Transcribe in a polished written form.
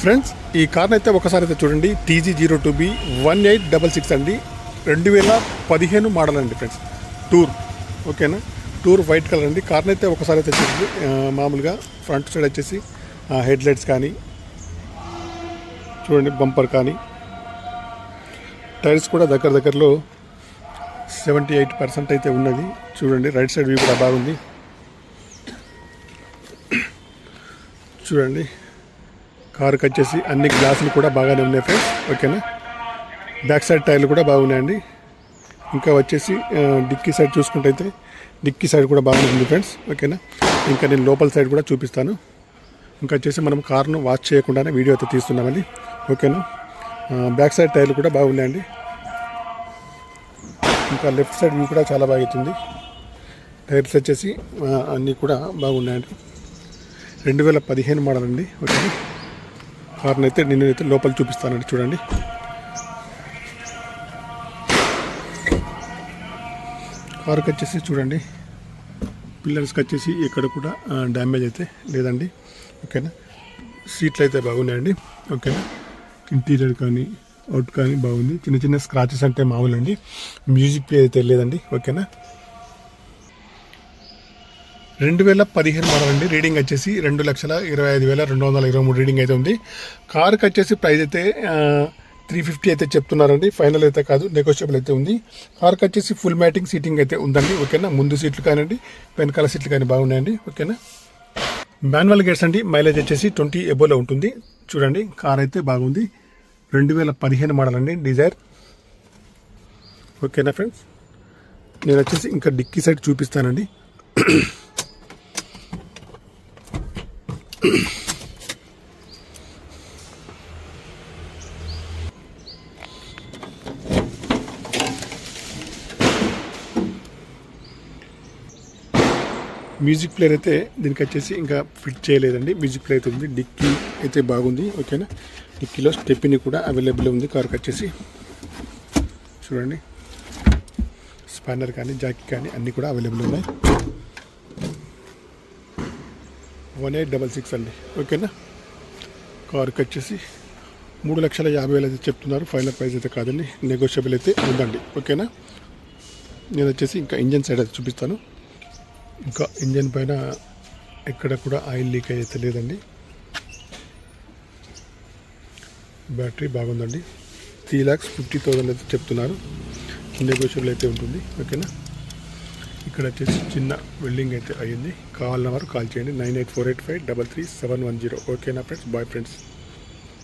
Friends ఈ car అయితే ఒకసారి అయితే చూడండి. TG02B 1866 అండి, 2015 మోడల్ అండి ఫ్రెండ్స్. టూర్ ఓకేనా, టూర్ వైట్ కలర్ అండి. కార్ని అయితే ఒకసారి అయితే చూడండి. మామూలుగా ఫ్రంట్ సైడ్ వచ్చేసి హెడ్ లైట్స్ కానీ చూడండి, బంపర్ కానీ, టైర్స్ కూడా దగ్గరలో 78% అయితే ఉన్నది. చూడండి రైట్ సైడ్ వ్యూ కూడా బాగుంది. చూడండి కారుకి వచ్చేసి అన్ని గ్లాసులు కూడా బాగానే ఉన్నాయి ఫ్రెండ్స్. ఓకేనా, బ్యాక్ సైడ్ టైర్లు కూడా బాగున్నాయండి. ఇంకా వచ్చేసి డిక్కీ సైడ్ చూసుకుంటే అయితే డిక్కీ సైడ్ కూడా బాగుంటుంది ఫ్రెండ్స్. ఓకేనా, ఇంకా నేను లోపల సైడ్ కూడా చూపిస్తాను. ఇంకా వచ్చేసి మనం కార్ను వాష్ చేయకుండానే వీడియో అయితే తీస్తున్నామండి. ఓకేనా, బ్యాక్ సైడ్ టైర్లు కూడా బాగున్నాయండి. ఇంకా లెఫ్ట్ సైడ్ వ్యూ కూడా చాలా బాగుంటుంది. టైర్స్ వచ్చేసి అన్నీ కూడా బాగున్నాయండి. 2015 మోడల్ అండి. ఓకేనా, కార్ని అయితే నేనైతే లోపల చూపిస్తానండి. చూడండి కార్కి వచ్చేసి చూడండి, పిల్లర్స్కి వచ్చేసి ఇక్కడ కూడా డ్యామేజ్ అయితే లేదండి. ఓకేనా, సీట్లు అయితే బాగున్నాయండి. ఓకేనా, ఇంటీరియర్ కానీ అవుట్ కానీ బాగుంది. చిన్న స్క్రాచెస్ అంటే మామూలు అండి, మ్యూజిక్ ప్లే అయితే లేదండి. ఓకేనా, 2015 మోడల్ అండి. రీడింగ్ వచ్చేసి 2,25,223 రీడింగ్ అయితే ఉంది. కార్కి వచ్చేసి ప్రైస్ అయితే 350 అయితే చెప్తున్నారండి. ఫైనల్ అయితే కాదు, నెగోషియబుల్ అయితే ఉంది. కార్కి వచ్చేసి ఫుల్ మ్యాటింగ్ సీటింగ్ అయితే ఉందండి. ఓకేనా, ముందు సీట్లు కానివ్వండి, వెనకాల సీట్లు కానీ బాగున్నాయండి. ఓకేనా, మాన్యువల్ గేర్స్ అండి. మైలేజ్ వచ్చేసి 20 ఎబోలో ఉంటుంది. చూడండి కార్ అయితే బాగుంది. 2015 మోడల్ అండి, డిజైర్. ఓకేనా ఫ్రెండ్స్, నేను వచ్చేసి ఇంకా డిక్కీ సైడ్ చూపిస్తానండి. మ్యూజిక్ ప్లేయర్ అయితే దీనికి వచ్చేసి ఇంకా ఫిట్ చేయలేదండి. మ్యూజిక్ ప్లేయర్ అయితే ఉంది. డిక్కీ అయితే బాగుంది. ఓకేనా, డిక్కీలో స్టెప్ని కూడా అవైలబుల్ ఉంది కార్కి వచ్చేసి. చూడండి స్పానర్ కానీ జాకీ కానీ అన్నీ కూడా అవైలబుల్ ఉన్నాయి. 1866 అండి. ఓకేనా, కార్కి వచ్చేసి 3,50,000 అయితే చెప్తున్నారు. ఫైనల్ ప్రైస్ అయితే కాదండి, నెగోషియబుల్ అయితే ఉందండి. ఓకేనా, నేను వచ్చేసి ఇంకా ఇంజన్ సైడ్ అయితే చూపిస్తాను. ఇంకా ఇంజన్ పైన ఎక్కడ కూడా ఆయిల్ లీక్ అయితే లేదండి. బ్యాటరీ బాగుందండి. 3,50,000 అయితే చెప్తున్నారు. నెగోషియబుల్ అయితే ఉంటుంది. ఓకేనా, ఇక్కడ వచ్చేసి చిన్న వెల్డింగ్ అయితే అయ్యింది. కావాలన్న వారు కాల్ చేయండి. 9848533710. ఓకేనా ఫ్రెండ్స్, బాయ్ ఫ్రెండ్స్.